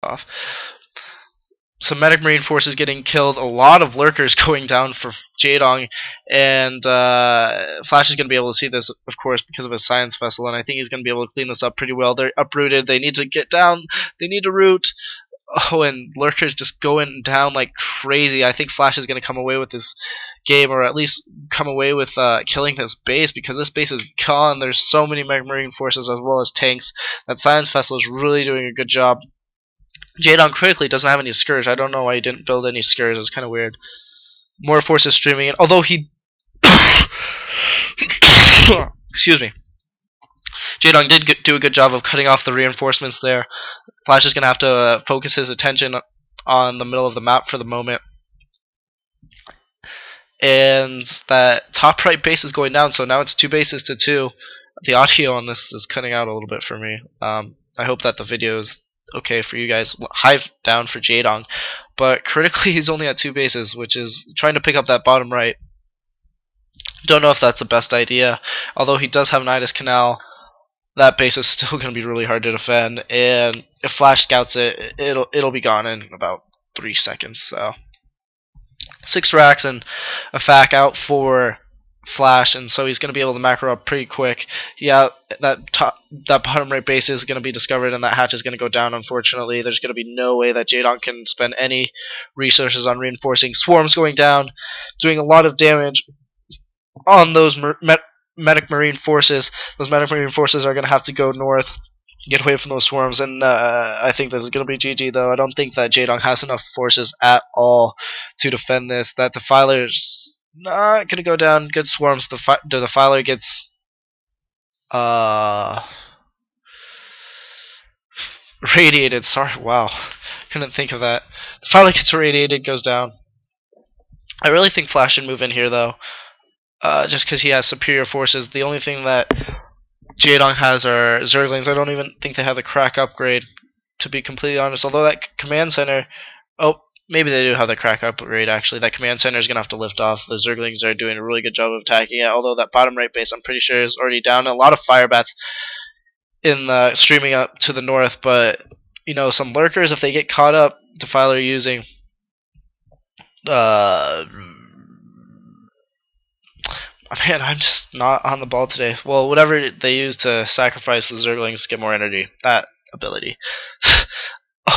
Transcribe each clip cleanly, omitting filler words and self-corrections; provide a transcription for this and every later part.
off. Some medic marine forces getting killed, a lot of lurkers going down for Jaedong, and Flash is going to be able to see this, of course, because of his science vessel, and I think he's going to be able to clean this up pretty well. They're uprooted, they need to get down, they need to root. Oh, and lurkers just going down like crazy. I think Flash is going to come away with this game, or at least come away with killing this base, because this base is gone. There's so many medic marine forces as well as tanks. That science vessel is really doing a good job. Jaedong critically doesn't have any Scourge. I don't know why he didn't build any Scourge. It's kind of weird. More forces streaming in. Although he... Excuse me. Jaedong did do a good job of cutting off the reinforcements there. Flash is going to have to focus his attention on the middle of the map for the moment. And that top right base is going down, so now it's 2 bases to 2. The audio on this is cutting out a little bit for me. I hope that the video is okay for you guys. Hive down for Jaedong, but critically he's only at 2 bases, which is trying to pick up that bottom right. Don't know if that's the best idea. Although he does have Nidus Canal, that base is still going to be really hard to defend, and if Flash scouts it, it'll be gone in about 3 seconds. So 6 racks and a FAC out for Flash, and so he's going to be able to macro up pretty quick. Yeah, that bottom right base is going to be discovered, and that hatch is going to go down, unfortunately. There's going to be no way that Jaedong can spend any resources on reinforcing. Swarms going down, doing a lot of damage on those medic marine forces. Those medic marine forces are going to have to go north, get away from those swarms, and I think this is going to be GG, though. I don't think that Jaedong has enough forces at all to defend this. That Defiler's not going to go down. Good swarms. The Defiler gets radiated. Sorry, wow. Couldn't think of that. The Defiler gets radiated, goes down. I really think Flash should move in here, though. Just because he has superior forces. The only thing that Jaedong has are Zerglings. I don't even think they have the crack upgrade, to be completely honest. Although that command center... Oh, maybe they do have the crack upgrade, actually. That command center is going to have to lift off. The Zerglings are doing a really good job of attacking it. Although that bottom right base, I'm pretty sure, is already down. A lot of Firebats in streaming up to the north. But, you know, some lurkers, if they get caught up, Defiler using... Man, I'm just not on the ball today. Well, whatever they use to sacrifice the Zerglings to get more energy. That ability.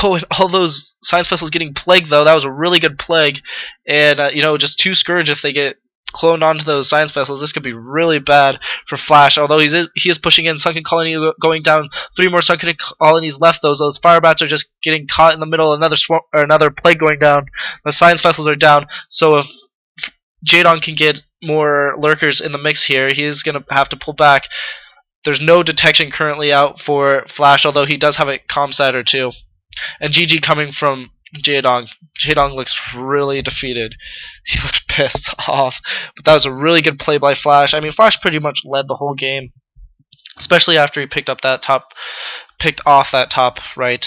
Oh, and all those science vessels getting plagued, though. That was a really good plague. And, you know, just 2 Scourge if they get cloned onto those science vessels. This could be really bad for Flash. Although he is pushing in. Sunken Colony going down. 3 more Sunken Colonies left. Those Firebats are just getting caught in the middle. Another plague going down. The science vessels are down. So if Jaedong can get more lurkers in the mix here, he's going to have to pull back. There's no detection currently out for Flash, although he does have a comsat or 2. And GG coming from Jaedong. Jaedong looks really defeated. He looks pissed off. But that was a really good play by Flash. I mean, Flash pretty much led the whole game, especially after he picked off that top right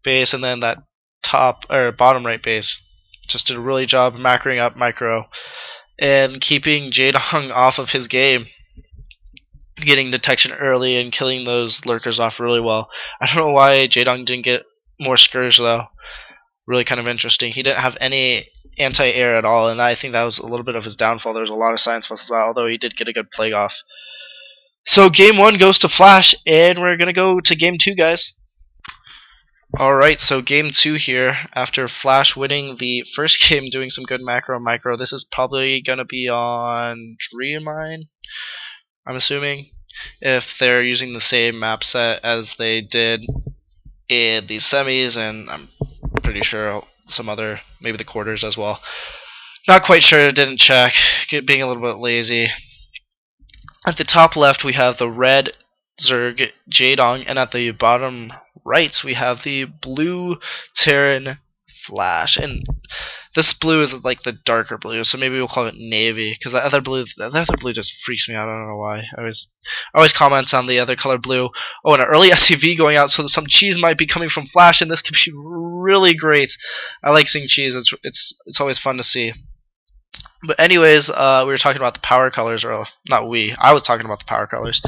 base, and then that bottom right base. Just did a really job macroing up micro and keeping Jaedong off of his game, getting detection early and killing those lurkers off really well. I don't know why Jaedong didn't get more Scourge, though. Really kind of interesting. He didn't have any anti-air at all, and I think that was a little bit of his downfall. There was a lot of science vessels out, although he did get a good plague off. So game 1 goes to Flash, and we're going to go to game 2, guys. Alright, so game 2 here, after Flash winning the first game, doing some good macro micro. This is probably going to be on Dreamine, I'm assuming, if they're using the same map set as they did in the semis, and I'm pretty sure some other, maybe the quarters as well. Not quite sure, didn't check, being a little bit lazy. At the top left we have the red Zerg Jaedong, and at the bottom right we have the blue Terran Flash. And this blue is like the darker blue, so maybe we'll call it navy, because the other blue just freaks me out. I don't know why. I always comment on the other color blue. Oh, and an early SCV going out, so some cheese might be coming from Flash, and this could be really great. I like seeing cheese. It's always fun to see. But anyways, we were talking about the power colors, or not we. I was talking about the power colors,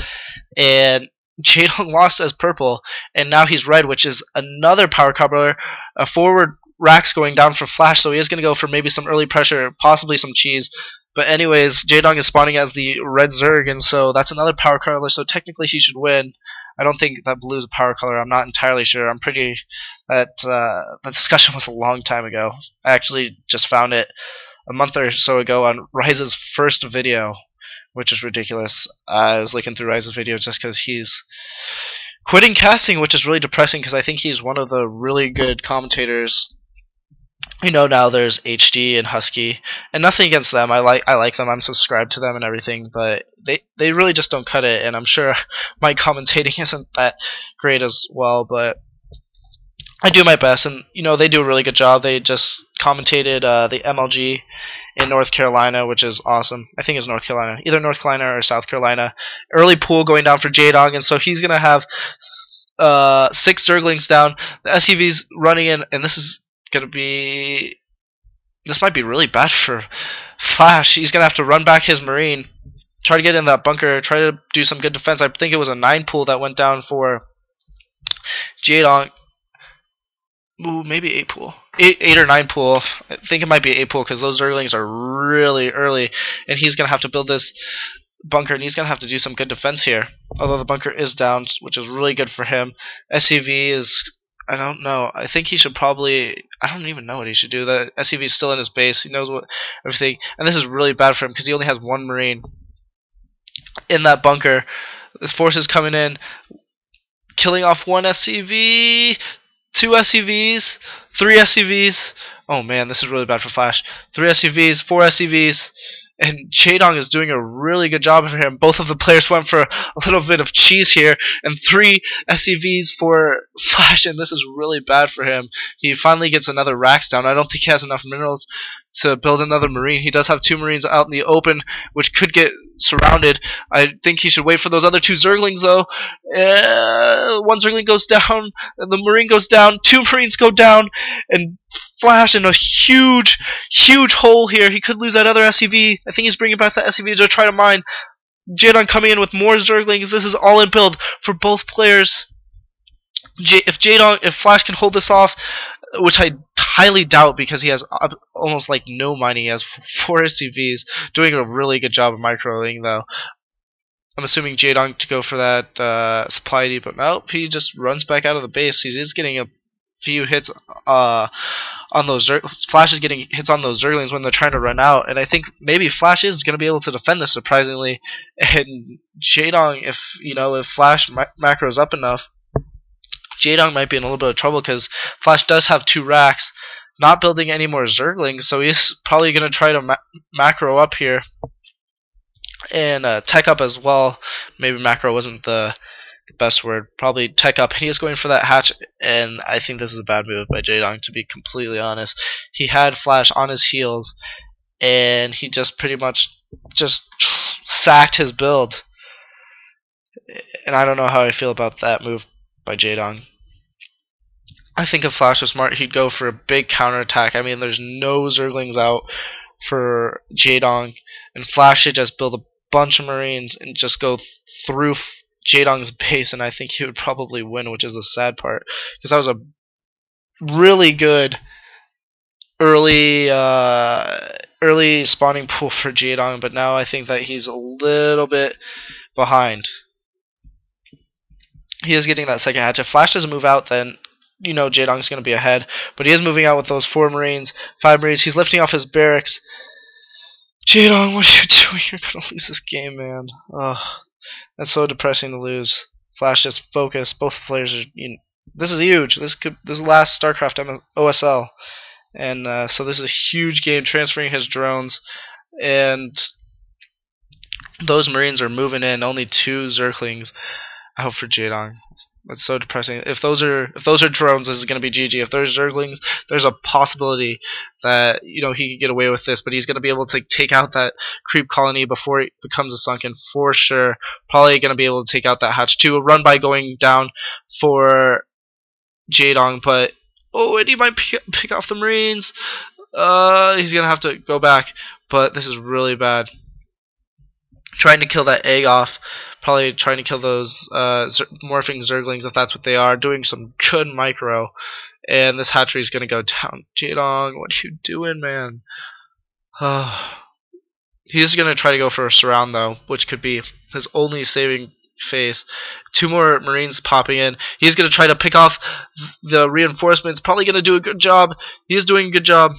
and Jaedong lost as purple, and now he's red, which is another power coupler. A forward Rax going down for Flash, so he is going to go for maybe some early pressure, possibly some cheese. But anyways, Jaedong is spawning as the red Zerg, and so that's another power color, so technically he should win. I don't think that blue is a power color. I'm not entirely sure. I'm pretty... the discussion was a long time ago. I actually just found it a month or so ago on Ryze's first video, which is ridiculous. I was looking through Ryze's videos just because he's quitting casting, which is really depressing because I think he's one of the really good commentators. You know, now there's HD and Husky, and nothing against them. I like them. I'm subscribed to them and everything, but they really just don't cut it. And I'm sure my commentating isn't that great as well, but I do my best, and you know they do a really good job. They just commentated the MLG in North Carolina, which is awesome. I think it's North Carolina, either North Carolina or South Carolina. Early pool going down for Jaedong, and so he's gonna have 6 Zerglings down. The SUV's running in, and this might be really bad for Flash. He's gonna have to run back his Marine, try to get in that bunker, try to do some good defense. I think it was a 9 pool that went down for Jaedong. Ooh, maybe 8 pool. 8 or 9 pool. I think it might be 8 pool because those Zerglings are really early, and he's gonna have to build this bunker, and he's gonna have to do some good defense here. Although the bunker is down, which is really good for him. SCV is, I don't know. I think he should probably, I don't even know what he should do. The SCV is still in his base. He knows what everything, and this is really bad for him because he only has 1 Marine in that bunker. This force is coming in, killing off 1 SCV. 2 SCVs, 3 SCVs. Oh man, this is really bad for Flash. 3 SCVs, 4 SCVs, and Jaedong is doing a really good job for him. Both of the players went for a little bit of cheese here, and 3 SCVs for Flash, and this is really bad for him. He finally gets another Rax down. I don't think he has enough minerals to build another Marine. He does have 2 Marines out in the open, which could get surrounded. I think he should wait for those other 2 Zerglings, though. 1 Zergling goes down, and the Marine goes down, 2 Marines go down, and Flash in a huge hole here. He could lose that other SCV. I think he's bringing back that SCV to try to mine. Jaedong coming in with more Zerglings. This is all in build for both players. If Flash can hold this off, which I highly doubt because he has almost like no mining. He has 4 SCVs, doing a really good job of microing though. I'm assuming Jaedong to go for that supply depot. Nope, he just runs back out of the base. He is getting a few hits on those Flash is getting hits on those Zerglings when they're trying to run out, and I think maybe Flash is going to be able to defend this surprisingly. And Jaedong, if Flash macros up enough, Jaedong might be in a little bit of trouble because Flash does have 2 racks, not building any more Zerglings, so he's probably going to try to macro up here and tech up as well. Maybe macro wasn't the best word. Probably tech up. He is going for that hatch, and I think this is a bad move by Jaedong, to be completely honest. He had Flash on his heels, and he just pretty much just sacked his build. And I don't know how I feel about that move by Jaedong. I think if Flash was smart, he'd go for a big counterattack. I mean, there's no Zerglings out for Jaedong, and Flash should just build a bunch of Marines and just go through Jaedong's base, and I think he would probably win, which is the sad part, because that was a really good early spawning pool for Jaedong, but now I think that he's a little bit behind. He is getting that second hatch. If Flash doesn't move out, then Jaedong's going to be ahead, but he is moving out with those 4 Marines, 5 Marines. He's lifting off his barracks. Jaedong, what are you doing? You're going to lose this game, man. Ugh. That's so depressing to lose. Flash just focus. Both players are. This is huge. This is last StarCraft OSL, and so this is a huge game. Transferring his drones, and those Marines are moving in. Only 2 Zerglings out for Jaedong. That's so depressing. If those are drones, this is going to be GG. If there's Zerglings, there's a possibility that he could get away with this, but he's going to be able to take out that creep colony before it becomes a sunken for sure. Probably going to be able to take out that hatch too. A run by going down for Jaedong, but and he might pick off the Marines. He's going to have to go back, but this is really bad. trying to kill that egg off. Probably trying to kill those morphing Zerglings if that's what they are. Doing some good micro. And this hatchery is going to go down. Jaedong, what are you doing, man? He's going to try to go for a surround, though, which could be his only saving face. 2 more Marines popping in. He's going to try to pick off the reinforcements. Probably going to do a good job. He's doing a good job.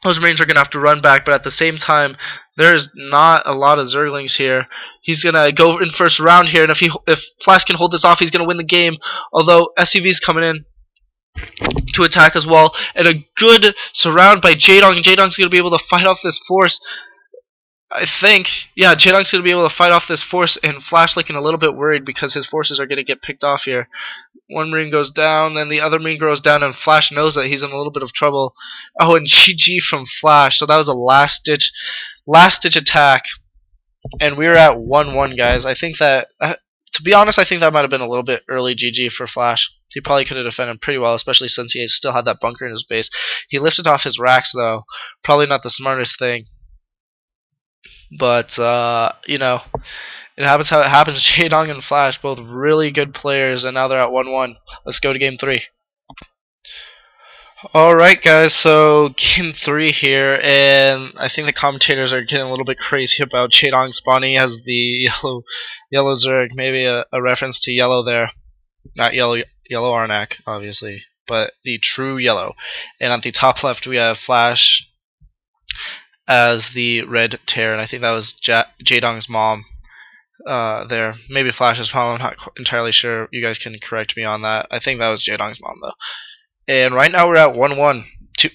Those Marines are going to have to run back, but at the same time, there's not a lot of Zerglings here. He's going to go in first round here, and if Flash can hold this off, he's going to win the game. Although SCV's coming in to attack as well, and a good surround by Jaedong, and Jaedong's going to be able to fight off this force. I think, yeah, Jaedong's going to be able to fight off this force, and Flash looking a little bit worried because his forces are going to get picked off here. One Marine goes down, then the other Marine goes down, and Flash knows that he's in a little bit of trouble. Oh, and GG from Flash. So that was a last-ditch attack, and we were at 1-1, guys. I think that, to be honest, I think that might have been a little bit early GG for Flash. He probably could have defended pretty well, especially since he still had that bunker in his base. He lifted off his racks, though. Probably not the smartest thing. But, you know, it happens how it happens. Jaedong and Flash, both really good players, and now they're at 1-1. Let's go to Game 3. Alright, guys, so Game 3 here, and I think the commentators are getting a little bit crazy about Jaedong spawning as the yellow Zerg. Maybe a reference to yellow there. Not yellow Arnak, obviously, but the true yellow. And at the top left, we have Flash as the red tear, and I think that was Jaedong's mom there. Maybe Flash's mom, I'm not entirely sure. You guys can correct me on that. I think that was Jaedong's mom, though. And right now we're at 1-1.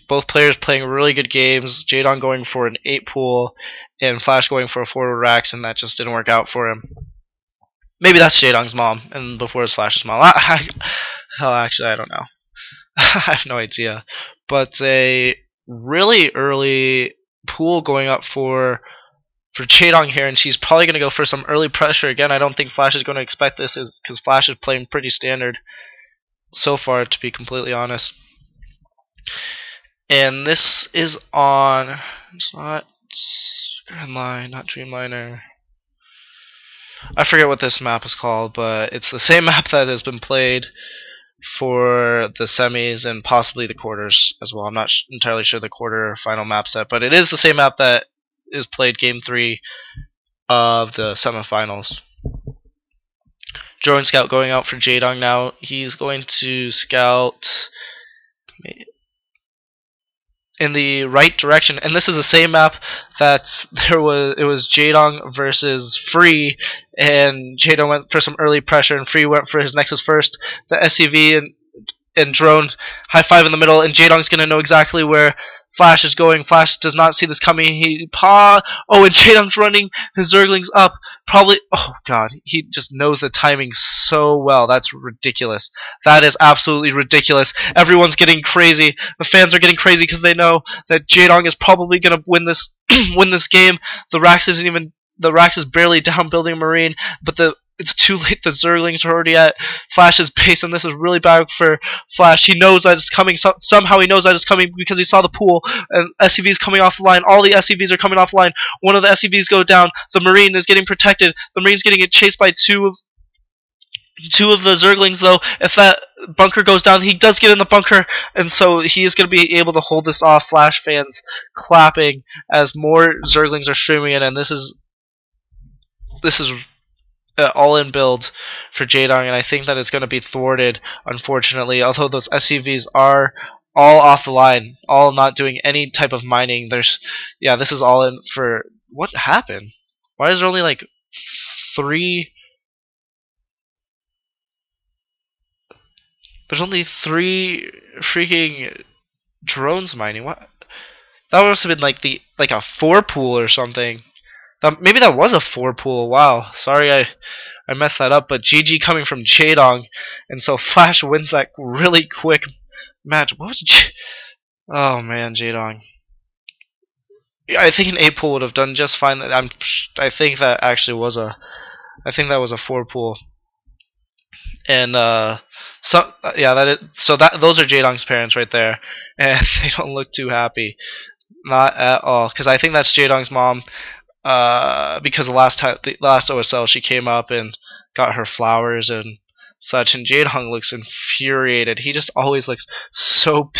Both players playing really good games. Jaedong going for an 8 pool, and Flash going for a 4 racks, and that just didn't work out for him. Maybe that's Jaedong's mom, and before it's Flash's mom. Hell, actually, I don't know. I have no idea. But a really early pool going up for Jaedong here, and she's probably going to go for some early pressure. Again, I don't think Flash is going to expect this, because Flash is playing pretty standard so far, to be completely honest. And this is on, it's not Grand Line, not Dreamliner. I forget what this map is called, but it's the same map that has been played for the semis and possibly the quarters as well. I'm not entirely sure the quarter final map set, but it is the same map that is played Game 3 of the semifinals. Drone Scout going out for Jaedong now. He's going to scout in the right direction, and this is the same map that it was Jaedong versus Free, and Jaedong went for some early pressure, and Free went for his Nexus first. The SCV and Drone high five in the middle, and Jaedong's gonna know exactly where Flash is going. Flash does not see this coming. Oh, and Jaedong's running his Zerglings up. Probably, oh god, he just knows the timing so well. That's ridiculous. That is absolutely ridiculous. Everyone's getting crazy. The fans are getting crazy because they know that Jaedong is probably gonna win this win this game. The Rax is barely down building a Marine, but it's too late. The Zerglings are already at Flash's base, and this is really bad for Flash. He knows that it's coming. Somehow he knows that it's coming because he saw the pool, and SCVs coming off the line. All the SCVs are coming off the line. One of the SCVs go down. The Marine is getting protected. The Marine's getting chased by two of the Zerglings, though. If that bunker goes down, he does get in the bunker, and so he is going to be able to hold this off. Flash fans clapping as more Zerglings are streaming in, and this is all-in build for Jaedong, and I think that it's going to be thwarted, unfortunately, although those SCVs are all off the line, all not doing any type of mining. This is all in for... What happened? Why is there only like 3... There's only 3 freaking drones mining. What? That must have been like a 4 pool or something. Maybe that was a 4 pool. Wow, sorry I messed that up. But GG coming from Jaedong, and so Flash wins that really quick match. What was oh man, Jaedong. Yeah, I think an 8 pool would have done just fine. I think that actually was a 4 pool. And those are Jaedong's parents right there, and they don't look too happy, not at all. Because I think that's Jaedong's mom. because the last OSL she came up and got her flowers and such, and Jaedong looks infuriated. He just always looks so